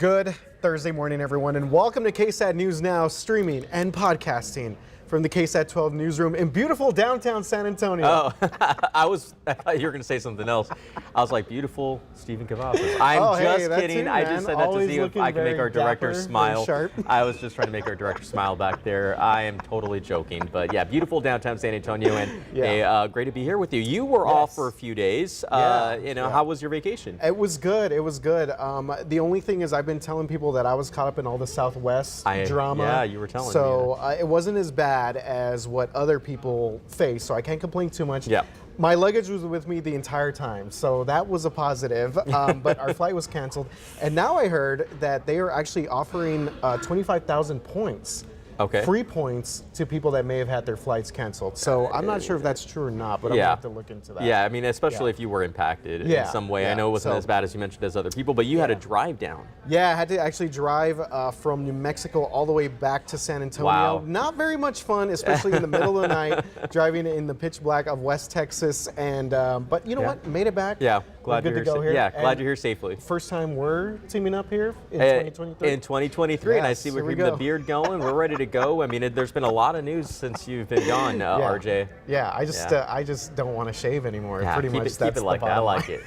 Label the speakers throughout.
Speaker 1: Good Thursday morning, everyone, and welcome to KSAT News Now, streaming and podcasting from the KSAT 12 newsroom in beautiful downtown San Antonio.
Speaker 2: Oh, I thought you were going to say something else. I was like, beautiful Stephen Cavazos. I'm just kidding. I just said that to see if I can make our director smile. I was just trying to make our director smile back there. I am totally joking. But yeah, beautiful downtown San Antonio, and great to be here with you. You were off for a few days. How was your vacation?
Speaker 1: It was good. It was good. The only thing is I've been telling people that I was caught up in all the Southwest drama.
Speaker 2: Yeah, you were telling me.
Speaker 1: So it wasn't as bad as what other people face, so I can't complain too much.
Speaker 2: Yeah.
Speaker 1: My luggage was with me the entire time, so that was a positive, but our flight was canceled. And now I heard that they are actually offering 25,000 points.
Speaker 2: Okay.
Speaker 1: Free points to people that may have had their flights canceled. So I'm not sure if that's true or not, but I'm going to have to look into that.
Speaker 2: Yeah, I mean, especially if you were impacted in some way. I know it wasn't as bad as you mentioned as other people, but you had to drive down. Yeah,
Speaker 1: I had to actually drive from New Mexico all the way back to San Antonio.
Speaker 2: Wow.
Speaker 1: Not very much fun, especially in the middle of the night, driving in the pitch black of West Texas. And but you know what? Made it back.
Speaker 2: Yeah, glad
Speaker 1: you're here.
Speaker 2: Yeah, glad you're here safely.
Speaker 1: First time we're teaming up here in 2023.
Speaker 2: In 2023, and I see we're keeping the beard going. We're ready to go. I mean, there's been a lot of news since you've been gone, RJ.
Speaker 1: Yeah, I just don't want to shave anymore. Pretty much.
Speaker 2: Keep it like that. I like it.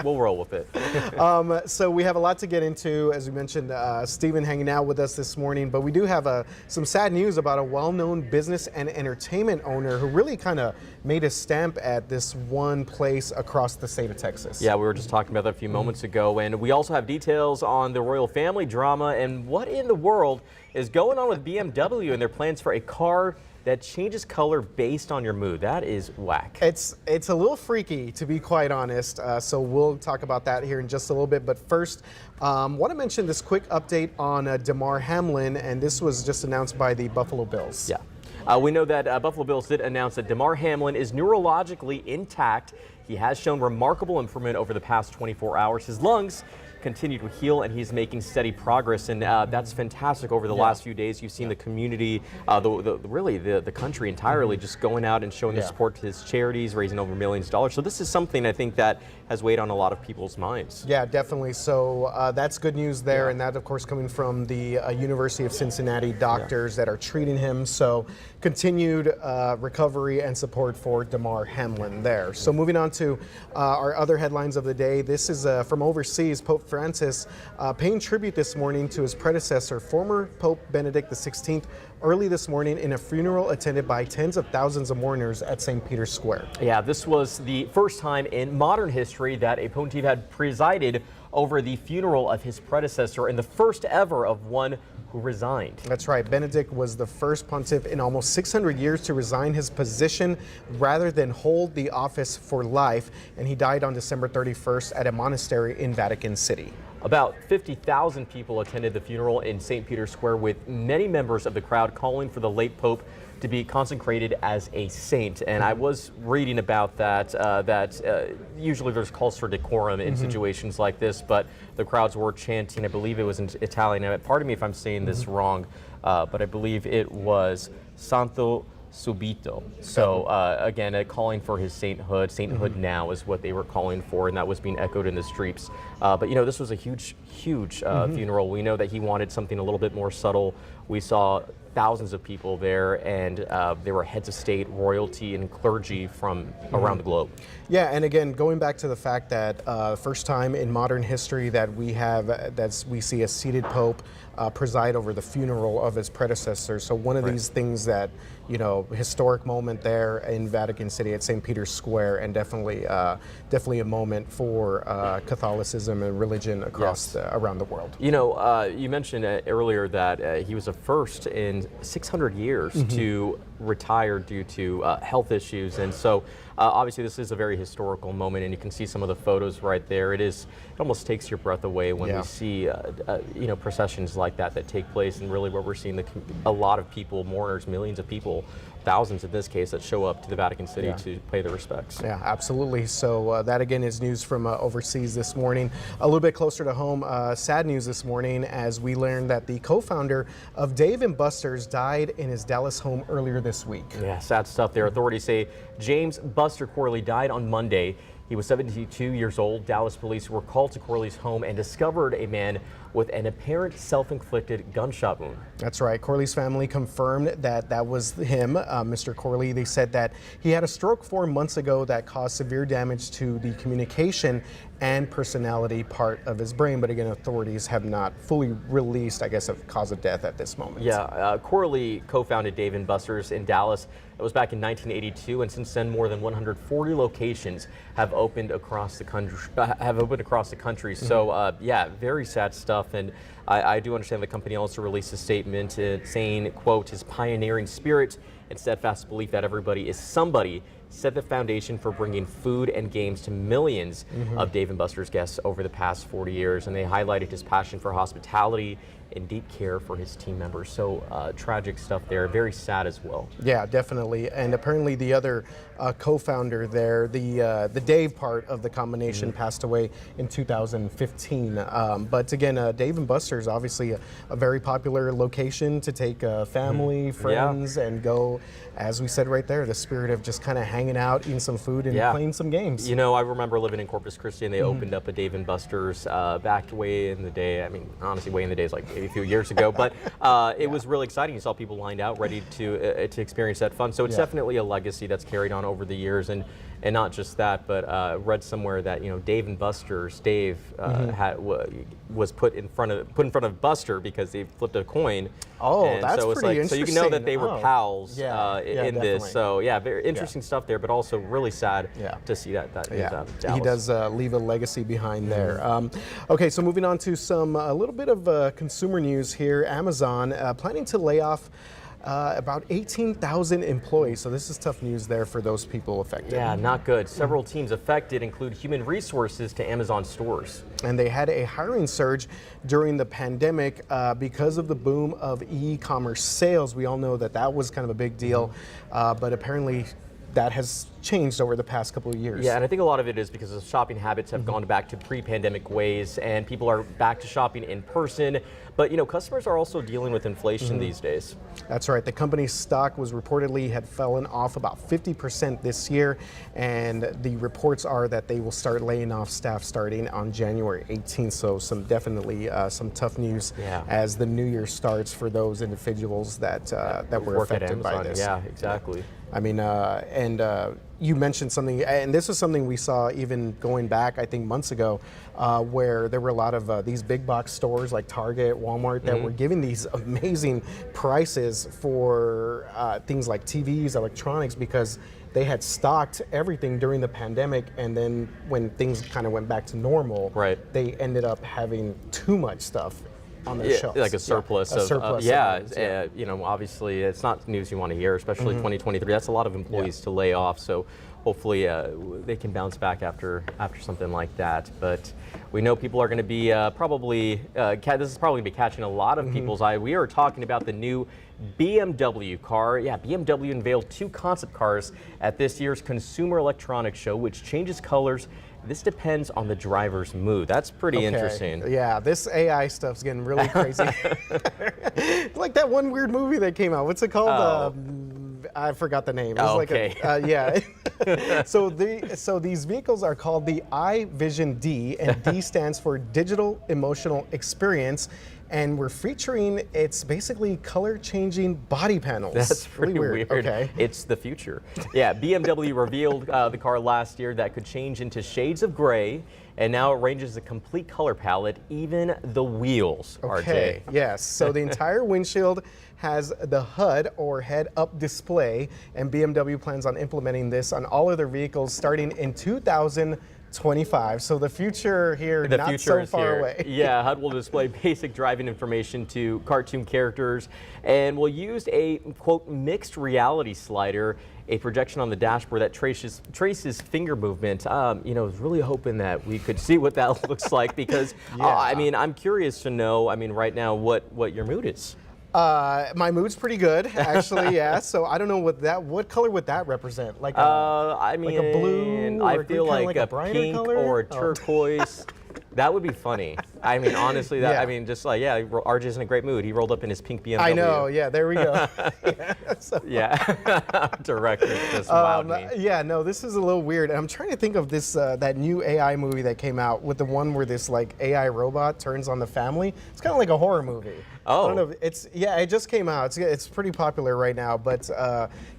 Speaker 2: We'll roll with it.
Speaker 1: So we have a lot to get into, as we mentioned, Stephen hanging out with us this morning, but we do have some sad news about a well-known business and entertainment owner who really kind of made a stamp at this one place across the state of Texas.
Speaker 2: Yeah, we were just talking about that a few moments ago, and we also have details on the royal family drama and what in the world is going on with BMW and their plans for a car that changes color based on your mood. That is whack.
Speaker 1: It's a little freaky, to be quite honest. So we'll talk about that here in just a little bit. But first, want to mention this quick update on Damar Hamlin, and this was just announced by the Buffalo Bills.
Speaker 2: Yeah. We know that Buffalo Bills did announce that Damar Hamlin is neurologically intact. He has shown remarkable improvement over the past 24 hours. His lungs continue to heal, and he's making steady progress, and that's fantastic. Over the last few days, you've seen the community, really the country entirely, just going out and showing their support to his charities, raising over millions of dollars. So this is something I think that has weighed on a lot of people's minds.
Speaker 1: Yeah, definitely. So that's good news there, and that, of course, coming from the University of Cincinnati doctors that are treating him. So continued recovery and support for Damar Hamlin there. So moving on to our other headlines of the day. This is from overseas. Pope Francis paying tribute this morning to his predecessor, former Pope Benedict XVI, early this morning in a funeral attended by tens of thousands of mourners at St. Peter's Square. Yeah,
Speaker 2: this was the first time in modern history that a pontiff had presided over the funeral of his predecessor, and the first ever of one who resigned.
Speaker 1: That's right. Benedict was the first pontiff in almost 600 years to resign his position rather than hold the office for life, and he died on December 31st at a monastery in Vatican City.
Speaker 2: About 50,000 people attended the funeral in St. Peter's Square, with many members of the crowd calling for the late pope to be consecrated as a saint. And I was reading about that, usually there's calls for decorum in situations like this, but the crowds were chanting, I believe it was in Italian. Now, pardon me if I'm saying this wrong, but I believe it was Santo Subito. So again, calling for his sainthood. Sainthood now is what they were calling for, and that was being echoed in the streets. But you know, this was a huge funeral. We know that he wanted something a little bit more subtle. We saw thousands of people there, and there were heads of state, royalty, and clergy from around the globe.
Speaker 1: Yeah, and again, going back to the fact that first time in modern history that we see a seated pope preside over the funeral of his predecessor. So one of these things that, you know, historic moment there in Vatican City at St. Peter's Square, and definitely a moment for Catholicism and religion across around the world.
Speaker 2: You know, you mentioned earlier that he was the first in 600 years to retire due to health issues, and so obviously this is a very historical moment, and you can see some of the photos right there. It almost takes your breath away when we see you know, processions like that take place, and really where we're seeing a lot of people, mourners, millions of people, thousands in this case, that show up to the Vatican City to pay their respects.
Speaker 1: Yeah, absolutely. So that again is news from overseas this morning. A little bit closer to home, sad news this morning as we learned that the co-founder of Dave & Buster's died in his Dallas home earlier this week.
Speaker 2: Yeah, sad stuff there. Authorities say James Buster Corley died on Monday. He was 72 years old. Dallas police were called to Corley's home and discovered a man with an apparent self-inflicted gunshot wound.
Speaker 1: That's right. Corley's family confirmed that that was him, Mr. Corley. They said that he had a stroke 4 months ago that caused severe damage to the communication and personality part of his brain. But again, authorities have not fully released, I guess, a cause of death at this moment.
Speaker 2: Yeah, Corley co-founded Dave & Buster's in Dallas. It was back in 1982, and since then, more than 140 locations have opened across the country. So, yeah, very sad stuff. And I do understand the company also released a statement saying, quote, his pioneering spirit and steadfast belief that everybody is somebody set the foundation for bringing food and games to millions of Dave & Buster's guests over the past 40 years. And they highlighted his passion for hospitality and deep care for his team members. So tragic stuff there, very sad as well.
Speaker 1: Yeah, definitely. And apparently the other co-founder there, the Dave part of the combination passed away in 2015. But again, Dave & Buster's obviously a very popular location to take family, friends, and go, as we said right there, the spirit of just kind of hanging out, eating some food, and playing some games.
Speaker 2: You know, I remember living in Corpus Christi, and they opened up a Dave & Buster's back way in the day. I mean, honestly, way in the days, like maybe a few years ago. But it was really exciting. You saw people lined out, ready to experience that fun. So it's definitely a legacy that's carried on over the years. And not just that, but read somewhere that Dave & Buster's was put in front of Buster because they flipped a coin.
Speaker 1: Oh,
Speaker 2: and
Speaker 1: that's
Speaker 2: so it's
Speaker 1: pretty
Speaker 2: like, so you
Speaker 1: interesting.
Speaker 2: can know that they were pals in
Speaker 1: definitely.
Speaker 2: this. So yeah, very interesting stuff there, but also really sad to see that news out of Dallas.
Speaker 1: He does leave a legacy behind there. Okay, so moving on to a little bit of consumer news here. Amazon planning to lay off about 18,000 employees. So this is tough news there for those people affected.
Speaker 2: Yeah, not good. Several teams affected include human resources to Amazon stores.
Speaker 1: And they had a hiring surge during the pandemic because of the boom of e-commerce sales. We all know that was kind of a big deal, but apparently that has changed over the past couple of years.
Speaker 2: Yeah, and I think a lot of it is because the shopping habits have gone back to pre-pandemic ways, and people are back to shopping in person. But customers are also dealing with inflation these days.
Speaker 1: That's right. The company's stock was reportedly had fallen off about 50% this year, and the reports are that they will start laying off staff starting on January 18th. So definitely some tough news as the new year starts for those individuals that were affected by this.
Speaker 2: Yeah, exactly.
Speaker 1: I mean, you mentioned something, and this is something we saw even going back, I think, months ago, where there were a lot of these big box stores like Target, Walmart, that were giving these amazing prices for things like TVs, electronics, because they had stocked everything during the pandemic, and then when things kind of went back to normal, they ended up having too much stuff on their shelves.
Speaker 2: Like a surplus
Speaker 1: of
Speaker 2: obviously it's not news you want to hear, especially 2023. That's a lot of employees to lay off, so hopefully they can bounce back after something like that. But we know people are going to be this is probably going to be catching a lot of people's eye. We are talking about the new BMW car. Yeah, BMW unveiled 2 concept cars at this year's Consumer Electronics Show, which changes colors. This depends on the driver's mood. That's pretty interesting.
Speaker 1: Yeah, this AI stuff's getting really crazy. Like that one weird movie that came out. What's it called? I forgot the name. It was So these vehicles are called the iVision D, and D stands for Digital Emotional Experience. And we're featuring, it's basically color-changing body panels.
Speaker 2: That's pretty
Speaker 1: really weird.
Speaker 2: Okay. It's the future. Yeah, BMW revealed the car last year that could change into shades of gray, and now it ranges a complete color palette, even the wheels, RJ.
Speaker 1: Yes, so the entire windshield has the HUD, or head-up display, and BMW plans on implementing this on all of their vehicles starting in 2025. So the future here, not so far away.
Speaker 2: Yeah, HUD will display basic driving information to cartoon characters, and will use a, quote, mixed reality slider, a projection on the dashboard that traces finger movement. I was really hoping that we could see what that looks like, because I mean, I'm curious to know, right now, what your mood is.
Speaker 1: My mood's pretty good, actually. Yeah. So I don't know what color would that represent? Like a, like a blue? Or
Speaker 2: I feel like a
Speaker 1: brighter
Speaker 2: pink
Speaker 1: color?
Speaker 2: or a turquoise. That would be funny. I mean, honestly,
Speaker 1: Yeah.
Speaker 2: I mean, just like, yeah, RJ's in a great mood. He rolled up in his pink BMW.
Speaker 1: I know. Yeah, there we go.
Speaker 2: Yeah, directly just wowed me.
Speaker 1: Yeah, no, this is a little weird. I'm trying to think of this that new AI movie that came out with the one where this like AI robot turns on the family. It's kind of like a horror movie.
Speaker 2: Oh.
Speaker 1: I don't know. It just came out. It's pretty popular right now. But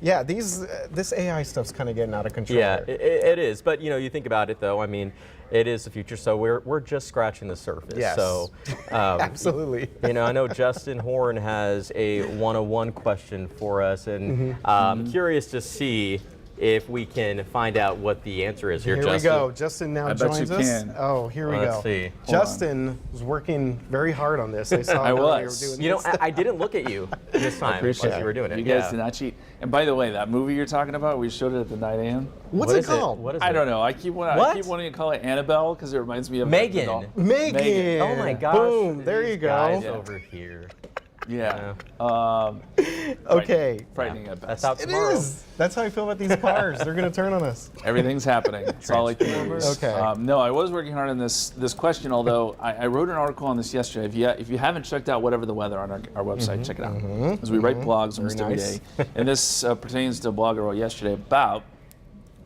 Speaker 1: yeah, this AI stuff's kind of getting out of control.
Speaker 2: Yeah, it is. But you think about it though. I mean, it is the future. So we're just scratching the surface.
Speaker 1: Yes.
Speaker 2: So
Speaker 1: Absolutely.
Speaker 2: I know Justin Horn has a 101 question for us, and I'm curious to see if we can find out what the answer is here,
Speaker 1: Here
Speaker 2: Justin.
Speaker 1: we go. Justin now
Speaker 3: I bet
Speaker 1: joins
Speaker 3: you
Speaker 1: us.
Speaker 3: can.
Speaker 1: Oh, here we
Speaker 2: Let's
Speaker 1: go.
Speaker 2: see.
Speaker 1: Justin was working very hard on this. I saw
Speaker 3: I
Speaker 1: him earlier
Speaker 3: was.
Speaker 1: doing
Speaker 2: You know,
Speaker 1: this.
Speaker 2: I didn't look at you this time
Speaker 3: Appreciate
Speaker 2: as
Speaker 3: it.
Speaker 2: you were doing it.
Speaker 3: You guys
Speaker 2: yeah.
Speaker 3: did not cheat. And by the way, that movie you're talking about, we showed it at the 9 a.m.
Speaker 1: What's
Speaker 2: What
Speaker 1: it
Speaker 2: is
Speaker 1: called?
Speaker 2: What is
Speaker 3: I
Speaker 2: it?
Speaker 3: don't know. I keep wanting to call it Annabelle because it reminds me of
Speaker 2: Megan.
Speaker 3: the doll.
Speaker 1: Megan.
Speaker 2: Oh my gosh.
Speaker 1: Boom. There
Speaker 2: these
Speaker 1: you go.
Speaker 2: guys over here.
Speaker 3: Yeah.
Speaker 1: Okay.
Speaker 3: Frightening at
Speaker 2: That's
Speaker 3: best.
Speaker 2: out
Speaker 1: It
Speaker 2: tomorrow.
Speaker 1: is. That's how I feel about these cars. They're going to turn on us.
Speaker 3: Everything's happening. It's all like the movies.
Speaker 1: Okay.
Speaker 3: No, I was working hard on this question, although I wrote an article on this yesterday. If you haven't checked out Whatever the Weather on our website, check it out. Because we write blogs almost every
Speaker 1: nice.
Speaker 3: day. And this pertains to a blog I wrote yesterday about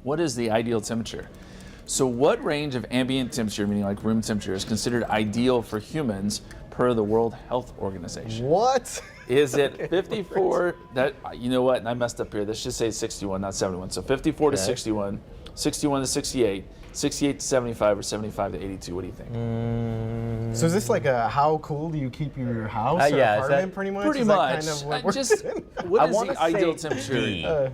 Speaker 3: what is the ideal temperature. So what range of ambient temperature, meaning like room temperature, is considered ideal for humans per the World Health Organization?
Speaker 1: What?
Speaker 3: Is it 54? That, you know what? And I messed up here. This should say 61, not 71. So 54 to 61, 61 to 68, 68 to 75, or 75 to 82. What do you think?
Speaker 1: So is this like a how cool do you keep your house or
Speaker 2: yeah, is that-
Speaker 1: apartment pretty much?
Speaker 3: Pretty
Speaker 1: Is that
Speaker 3: much.
Speaker 1: kind of what we're
Speaker 3: Just
Speaker 1: doing?
Speaker 3: what
Speaker 2: I
Speaker 3: is
Speaker 2: wanna
Speaker 3: the ideal
Speaker 2: say
Speaker 3: temperature?
Speaker 2: D.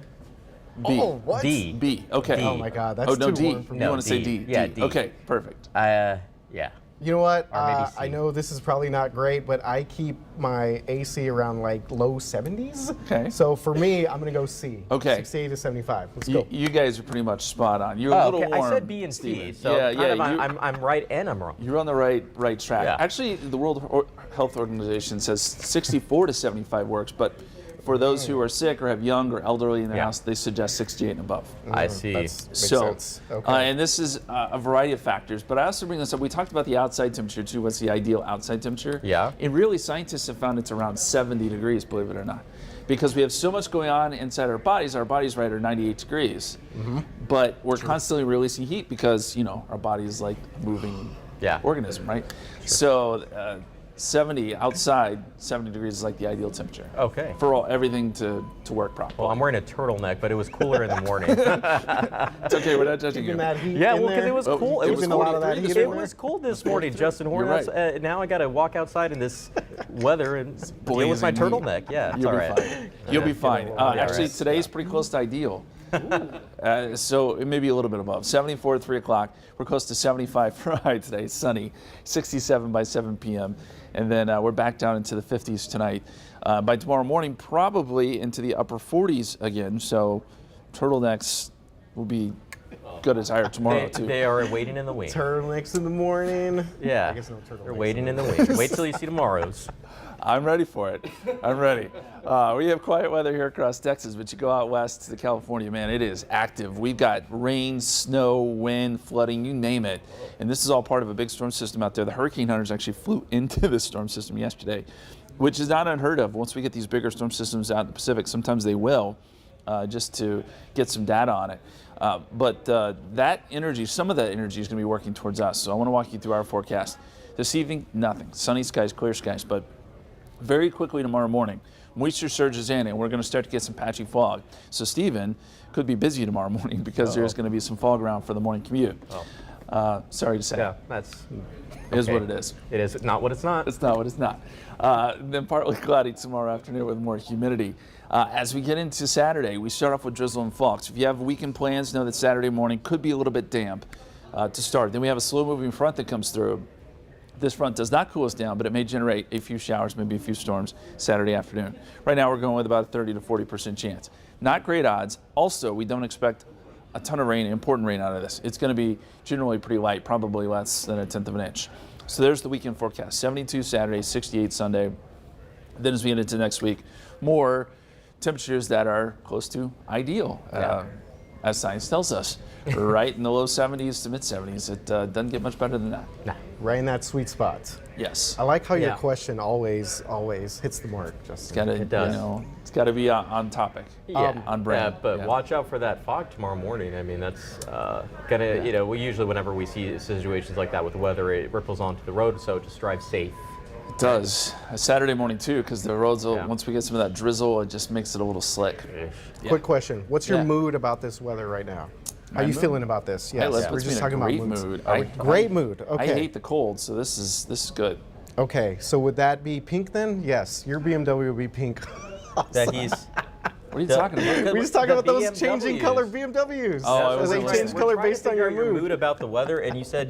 Speaker 3: B.
Speaker 1: Oh, what?
Speaker 2: D.
Speaker 3: B. Okay.
Speaker 2: D.
Speaker 1: Oh my God, that's
Speaker 3: Oh no,
Speaker 1: too
Speaker 3: D.
Speaker 1: warm for me.
Speaker 3: You
Speaker 2: No,
Speaker 3: want to say
Speaker 2: D.
Speaker 3: D?
Speaker 2: Yeah,
Speaker 3: D.
Speaker 2: D.
Speaker 3: Okay, perfect.
Speaker 2: Yeah.
Speaker 1: You know what?
Speaker 2: Or maybe C.
Speaker 1: I know this is probably not great, but I keep my AC around like low 70s.
Speaker 3: Okay.
Speaker 1: So for me, I'm gonna go C.
Speaker 3: Okay.
Speaker 1: 68 to 75. Let's
Speaker 3: You,
Speaker 1: go.
Speaker 3: you guys are pretty much spot on. You're a
Speaker 2: Oh,
Speaker 3: little
Speaker 2: okay.
Speaker 3: warm.
Speaker 2: I said B and C,
Speaker 3: Steven.
Speaker 2: so
Speaker 3: yeah,
Speaker 2: kind
Speaker 3: yeah.
Speaker 2: of I'm right and I'm wrong.
Speaker 3: You're on the right track.
Speaker 2: Yeah.
Speaker 3: Actually, the World Health Organization says 64 to 75 works, but for those who are sick or have young or elderly in their
Speaker 2: Yeah.
Speaker 3: house, they suggest 68 and above.
Speaker 2: I see.
Speaker 1: Makes
Speaker 3: So,
Speaker 1: sense. Okay.
Speaker 3: and this is a variety of factors, but I also bring this up. We talked about the outside temperature too. What's the ideal outside temperature?
Speaker 2: Yeah.
Speaker 3: And really, scientists have found it's around 70 degrees, believe it or not. Because we have so much going on inside our bodies right are 98 degrees. But we're constantly releasing heat because, our body is like a moving
Speaker 2: Yeah.
Speaker 3: organism, right? So 70 outside, 70 degrees is like the ideal temperature.
Speaker 2: Okay.
Speaker 3: For everything to work properly.
Speaker 2: Well, I'm wearing a turtleneck, but it was cooler in the morning.
Speaker 3: It's okay, we're not judging you.
Speaker 1: Keeping that heat
Speaker 2: Yeah,
Speaker 1: in
Speaker 2: well, because
Speaker 1: there.
Speaker 2: it was
Speaker 3: Oh,
Speaker 2: cool. It was
Speaker 1: keeping a lot of that
Speaker 3: 43
Speaker 1: heat
Speaker 3: this
Speaker 1: in
Speaker 2: It
Speaker 3: morning.
Speaker 1: there.
Speaker 2: was cold this morning, Justin Horn.
Speaker 3: You're
Speaker 2: That's,
Speaker 3: right.
Speaker 2: now I got to walk outside in this weather and deal with
Speaker 3: blazing
Speaker 2: my
Speaker 3: heat.
Speaker 2: turtleneck. Yeah, it's
Speaker 3: You'll
Speaker 2: all
Speaker 3: be
Speaker 2: right.
Speaker 3: fine. You'll be fine.
Speaker 1: Yeah,
Speaker 3: Actually,
Speaker 2: right.
Speaker 3: today's pretty close to ideal. So it may be a little bit above. 74 at 3 o'clock. We're close to 75 for a high today. Sunny. 67 by 7 p.m. And then we're back down into the 50s tonight. By tomorrow morning, probably into the upper 40s again. So turtlenecks will be good as higher tomorrow, too.
Speaker 2: They are waiting in the wings.
Speaker 1: Turtlenecks in the morning.
Speaker 2: Yeah,
Speaker 1: I guess no turtlenecks.
Speaker 2: they're waiting in the wings. Wait till you see tomorrow's.
Speaker 3: I'm ready for it. I'm ready. We have quiet weather here across Texas, but you go out west to California, man, it is active. We've got rain, snow, wind, flooding, you name it. And this is all part of a big storm system out there. The hurricane hunters actually flew into this storm system yesterday, which is not unheard of. Once we get these bigger storm systems out in the Pacific, sometimes they will, just to get some data on it. But that energy, some of that energy is going to be working towards us. So I want to walk you through our forecast. This evening, nothing. Sunny skies, clear skies, but very quickly tomorrow morning, moisture surges in and we're going to start to get some patchy fog. So Stephen could be busy tomorrow morning because there's going to be some fog around for the morning commute. Sorry to say.
Speaker 2: Yeah, that's
Speaker 3: It is
Speaker 2: okay.
Speaker 3: what it is.
Speaker 2: It is not what it's not.
Speaker 3: It's not what it's not. Then partly cloudy tomorrow afternoon with more humidity. As we get into Saturday, we start off with drizzle and fog. So if you have weekend plans, know that Saturday morning could be a little bit damp to start. Then we have a slow-moving front that comes through. This front does not cool us down, but it may generate a few showers, maybe a few storms Saturday afternoon. Right now, we're going with about a 30 to 40% chance. Not great odds. Also, we don't expect a ton of rain, important rain out of this. It's going to be generally pretty light, probably less than 1/10 of an inch. So there's the weekend forecast. 72 Saturday, 68 Sunday. Then as we get into next week, more temperatures that are close to ideal, as science tells us. Right in the low 70s to mid 70s. It doesn't get much better than that.
Speaker 2: Nah.
Speaker 1: right in that sweet spot.
Speaker 3: Yes.
Speaker 1: I like how your
Speaker 2: Yeah.
Speaker 1: question always hits the mark, Justin.
Speaker 3: Gotta,
Speaker 2: It does.
Speaker 3: it's got to be on topic. On brand.
Speaker 2: Yeah, but
Speaker 3: Yeah.
Speaker 2: watch out for that fog tomorrow morning. I mean, that's gonna, we usually, whenever we see situations like that with the weather, it ripples onto the road, so just drive safe.
Speaker 3: It does. Saturday morning too, because the roads,
Speaker 2: Yeah.
Speaker 3: once we get some of that drizzle, it just makes it a little slick. Yeah.
Speaker 1: Quick question. What's your
Speaker 3: Yeah.
Speaker 1: mood about this weather right now? How are you
Speaker 3: mood?
Speaker 1: feeling about this?
Speaker 3: Hey,
Speaker 1: Yes,
Speaker 3: let's
Speaker 1: we're
Speaker 3: put me
Speaker 1: just
Speaker 3: in a
Speaker 1: talking about
Speaker 3: great
Speaker 1: moods.
Speaker 3: mood.
Speaker 1: Great mood. Okay.
Speaker 3: I hate the cold, so this is good.
Speaker 1: Okay, so would that be pink then? Yes, your BMW would be pink.
Speaker 2: That he's.
Speaker 3: What are you talking about?
Speaker 1: We're just talking
Speaker 2: The
Speaker 1: about those changing
Speaker 2: BMWs.
Speaker 1: color BMWs.
Speaker 3: Oh, I
Speaker 1: so
Speaker 3: was
Speaker 1: they
Speaker 3: like-
Speaker 1: change
Speaker 2: We're
Speaker 1: color
Speaker 2: trying to
Speaker 1: based on
Speaker 2: figure
Speaker 1: your
Speaker 2: out
Speaker 1: mood.
Speaker 2: about the weather, and you said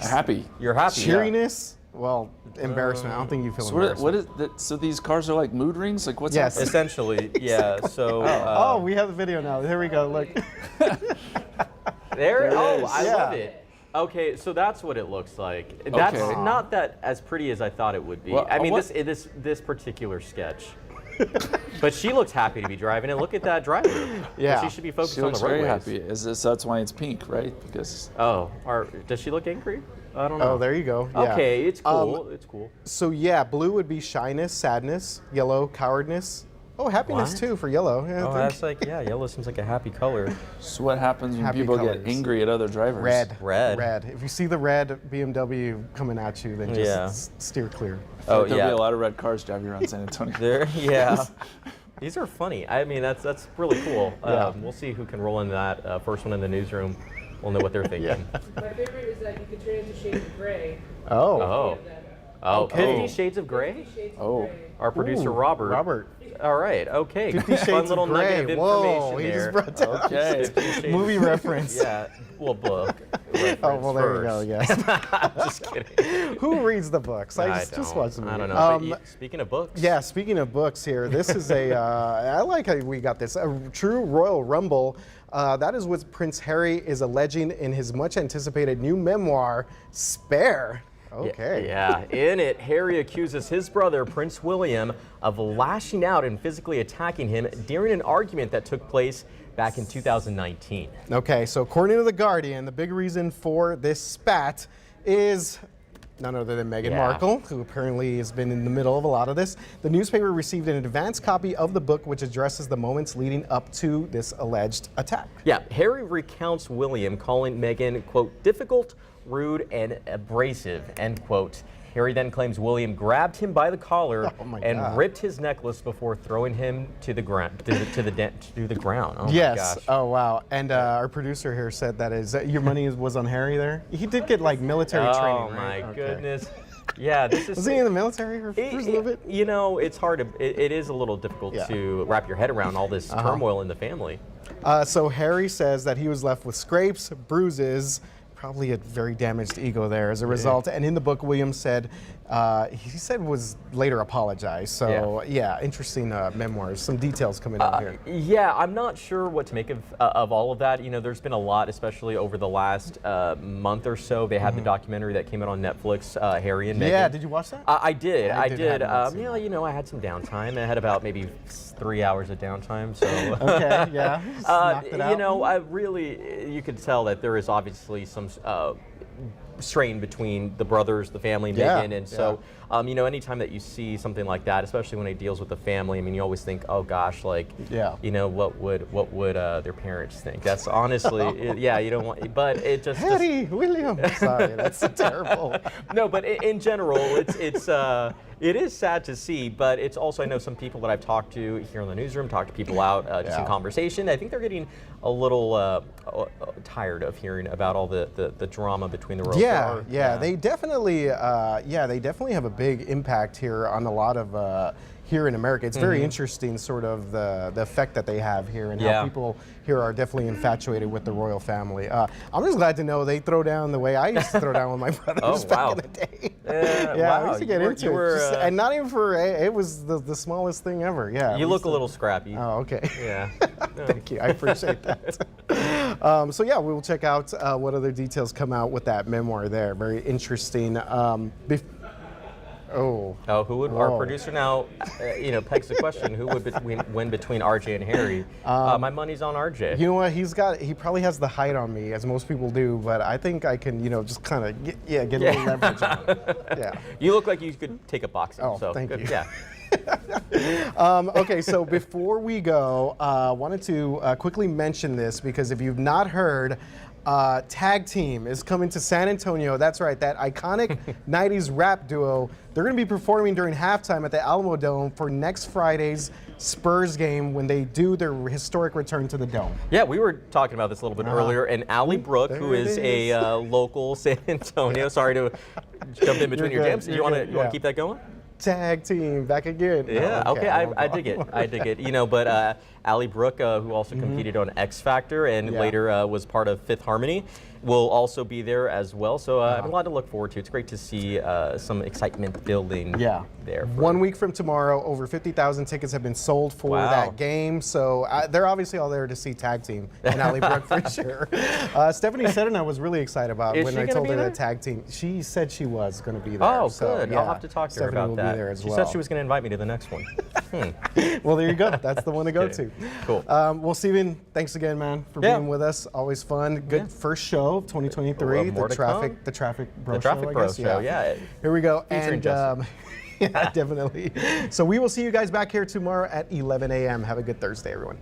Speaker 3: Happy.
Speaker 2: you're happy. yeah.
Speaker 1: Cheeriness? Well, embarrassment. I don't think you feel
Speaker 3: So
Speaker 1: embarrassed.
Speaker 3: what is that? So these cars are like mood rings? Like what's
Speaker 1: Yes.
Speaker 3: happening?
Speaker 2: Essentially, yeah. So.
Speaker 1: Oh, we have the video now. Here we go. Look.
Speaker 2: There.
Speaker 3: it
Speaker 2: Oh,
Speaker 3: is.
Speaker 2: I
Speaker 1: Yeah.
Speaker 2: love it. Okay, so that's what it looks like. That's
Speaker 3: Okay.
Speaker 2: not that as pretty as I thought it would be.
Speaker 3: Well,
Speaker 2: I mean,
Speaker 3: what-
Speaker 2: this particular sketch. But she looks happy to be driving, and look at that driver.
Speaker 1: Yeah.
Speaker 2: She should be focused
Speaker 3: She
Speaker 2: on
Speaker 3: looks
Speaker 2: the
Speaker 3: very
Speaker 2: roadways.
Speaker 3: happy. So that's why it's pink, right? Because
Speaker 2: Oh, does she look angry? I don't know.
Speaker 1: Oh, there you go. Yeah.
Speaker 2: Okay, it's cool. It's cool.
Speaker 1: So yeah, blue would be shyness, sadness. Yellow, cowardness. Oh, happiness
Speaker 2: What?
Speaker 1: too for yellow. Yeah, I
Speaker 2: Oh,
Speaker 1: think.
Speaker 2: that's like, yeah, yellow seems like a happy color.
Speaker 3: so what happens when
Speaker 1: Happy
Speaker 3: people
Speaker 1: colors.
Speaker 3: get angry at other drivers?
Speaker 1: Red.
Speaker 2: Red.
Speaker 1: Red. If you see the red BMW coming at you, then just
Speaker 2: Yeah.
Speaker 1: steer clear.
Speaker 2: Oh,
Speaker 3: There'll
Speaker 2: yeah.
Speaker 3: be a lot of red cars driving around San Antonio.
Speaker 2: There, yeah. These are funny. I mean, that's really cool.
Speaker 1: Yeah.
Speaker 2: We'll see who can roll in that first one in the newsroom. We'll know what they're thinking.
Speaker 4: My favorite is that you can turn it into shades of gray.
Speaker 1: Oh.
Speaker 2: Oh. Oh,
Speaker 1: Okay.
Speaker 2: 50 Shades of Gray?
Speaker 4: Shades of
Speaker 3: Oh.
Speaker 4: gray.
Speaker 2: Our producer,
Speaker 1: Ooh,
Speaker 2: Robert.
Speaker 1: Robert.
Speaker 2: All right, okay.
Speaker 1: 50
Speaker 2: Fun
Speaker 1: Shades
Speaker 2: little
Speaker 1: of Gray.
Speaker 2: nugget of
Speaker 1: Whoa,
Speaker 2: information
Speaker 1: he
Speaker 2: there.
Speaker 1: just brought down
Speaker 3: Okay.
Speaker 2: 50 Shades-
Speaker 1: movie reference.
Speaker 2: Yeah, well, book.
Speaker 1: Oh, well, there you go.
Speaker 2: first.
Speaker 1: Yes.
Speaker 2: Just kidding.
Speaker 1: Who reads the books? I just
Speaker 2: don't.
Speaker 1: watch the movie.
Speaker 2: I don't know. But speaking of books.
Speaker 1: Yeah, speaking of books here, this is a, I like how we got this, a true Royal Rumble. That is what Prince Harry is alleging in his much anticipated new memoir, Spare. Okay.
Speaker 2: Yeah, in it, Harry accuses his brother, Prince William, of lashing out and physically attacking him during an argument that took place back in 2019.
Speaker 1: Okay, so according to The Guardian, the big reason for this spat is none other than Meghan
Speaker 2: Yeah.
Speaker 1: Markle, who apparently has been in the middle of a lot of this. The newspaper received an advance copy of the book, which addresses the moments leading up to this alleged attack.
Speaker 2: Yeah, Harry recounts William calling Meghan, quote, difficult, rude, and abrasive, end quote. Harry then claims William grabbed him by the collar
Speaker 1: Oh my
Speaker 2: and
Speaker 1: God.
Speaker 2: ripped his necklace before throwing him to the ground. To the ground. Oh
Speaker 1: Yes.
Speaker 2: my gosh.
Speaker 1: Oh wow. And our producer here said your money was on Harry there. He did get like military training.
Speaker 2: Oh
Speaker 1: right?
Speaker 2: my
Speaker 1: Okay.
Speaker 2: goodness. Yeah, this is.
Speaker 1: Was he in the military for a little bit?
Speaker 2: You know, it's hard to. It is a little difficult
Speaker 1: Yeah.
Speaker 2: to wrap your head around all this turmoil in the family.
Speaker 1: So Harry says that he was left with scrapes, bruises, probably a very damaged ego there as a result. And in the book, William said, he said was later apologized. So yeah, interesting memoirs. Some details coming out here.
Speaker 2: Yeah, I'm not sure what to make of all of that. You know, there's been a lot, especially over the last month or so. They had the documentary that came out on Netflix, Harry and Meghan.
Speaker 1: Yeah, did you watch that?
Speaker 2: I did.
Speaker 1: I
Speaker 2: I
Speaker 1: did
Speaker 2: did.
Speaker 1: have not seen
Speaker 2: Yeah,
Speaker 1: that.
Speaker 2: you know, I had some downtime. I had about maybe 3 hours of downtime. So.
Speaker 1: Okay, yeah. Just knocked it out.
Speaker 2: You know, you could tell that there is obviously some strain between the brothers, the family,
Speaker 1: Yeah,
Speaker 2: Meghan, and so you know, anytime that you see something like that, especially when it deals with the family, I mean, you always think, oh gosh, like,
Speaker 1: Yeah.
Speaker 2: you know, what would their parents think? That's honestly, yeah, you don't want, but it just
Speaker 1: Harry, William. Sorry, that's terrible.
Speaker 2: no, but in general, it is sad to see, but it's also, I know some people that I've talked to here in the newsroom, talked to people out just in
Speaker 1: Yeah.
Speaker 2: conversation. I think they're getting a little tired of hearing about all the drama between the royals.
Speaker 1: Yeah, they definitely have a big impact here on a lot of here in America. It's very interesting, sort of the effect that they have here, and how
Speaker 2: Yeah.
Speaker 1: people here are definitely infatuated with the royal family. I'm just glad to know they throw down the way I used to throw down with my brothers
Speaker 2: Oh,
Speaker 1: back
Speaker 2: wow.
Speaker 1: in the day.
Speaker 2: Yeah,
Speaker 1: I
Speaker 2: wow,
Speaker 1: used to get
Speaker 2: you were-
Speaker 1: into
Speaker 2: you
Speaker 1: it,
Speaker 2: were,
Speaker 1: and not even for it was the smallest thing ever. Yeah,
Speaker 2: You look a little scrappy.
Speaker 1: Oh, okay.
Speaker 2: Yeah.
Speaker 1: Thank you. I appreciate that. So yeah, we will check out what other details come out with that memoir there. Very interesting. Oh.
Speaker 2: Oh, who would our
Speaker 1: Whoa.
Speaker 2: producer now? Pegs the question. Who would win between RJ and Harry? My money's on RJ.
Speaker 1: You know what? He probably has the height on me, as most people do, but I think I can, just kind of get a little leverage on him. Yeah.
Speaker 2: You look like you could take a boxing.
Speaker 1: Oh,
Speaker 2: so
Speaker 1: thank
Speaker 2: good.
Speaker 1: you.
Speaker 2: Yeah.
Speaker 1: Okay, so before we go, wanted to quickly mention this because if you've not heard, Tag Team is coming to San Antonio. That's right, that iconic 90s rap duo. They're going to be performing during halftime at the Alamo Dome for next Friday's Spurs game when they do their historic return to the Dome.
Speaker 2: Yeah, we were talking about this a little bit earlier, and Allie Brooke, who
Speaker 1: There it
Speaker 2: is a local San Antonio. Sorry to jump in between
Speaker 1: You're
Speaker 2: your
Speaker 1: good,
Speaker 2: jams.
Speaker 1: you're
Speaker 2: You want
Speaker 1: good,
Speaker 2: to
Speaker 1: yeah.
Speaker 2: keep that going?
Speaker 1: Tag Team, back again. No,
Speaker 2: Yeah, okay,
Speaker 1: I won't
Speaker 2: I
Speaker 1: go.
Speaker 2: dig it. I dig it. But Allie Brooke, who also competed on X Factor and
Speaker 1: Yeah.
Speaker 2: later was part of Fifth Harmony, will also be there as well. So I have a lot to look forward to. It's great to see some excitement building there.
Speaker 1: 1 week from tomorrow, over 50,000 tickets have been sold for
Speaker 2: Wow.
Speaker 1: that game. So they're obviously all there to see Tag Team and Allie Brooke for sure. Stephanie said, and I was really excited about
Speaker 2: Is
Speaker 1: when
Speaker 2: she
Speaker 1: I
Speaker 2: gonna
Speaker 1: told
Speaker 2: be
Speaker 1: her
Speaker 2: there?
Speaker 1: that Tag Team. She said she was going to be there.
Speaker 2: Oh,
Speaker 1: so,
Speaker 2: good.
Speaker 1: yeah.
Speaker 2: I'll have to talk to her
Speaker 1: Stephanie
Speaker 2: about
Speaker 1: will
Speaker 2: that.
Speaker 1: be there as
Speaker 2: She
Speaker 1: well.
Speaker 2: said she was going to invite me to the next one.
Speaker 1: Well, there you go. That's the one to go to.
Speaker 2: Cool.
Speaker 1: Well, Steven, thanks again, man, for
Speaker 2: Yeah.
Speaker 1: being with us. Always fun. Good first show of 2023.
Speaker 2: More to come.
Speaker 1: The Traffic Bro
Speaker 2: The Traffic
Speaker 1: Show, I
Speaker 2: Bro
Speaker 1: guess.
Speaker 2: Show, yeah.
Speaker 1: Here we go.
Speaker 2: Featuring
Speaker 1: And
Speaker 2: Justin.
Speaker 1: yeah, definitely. So we will see you guys back here tomorrow at 11 a.m. Have a good Thursday, everyone.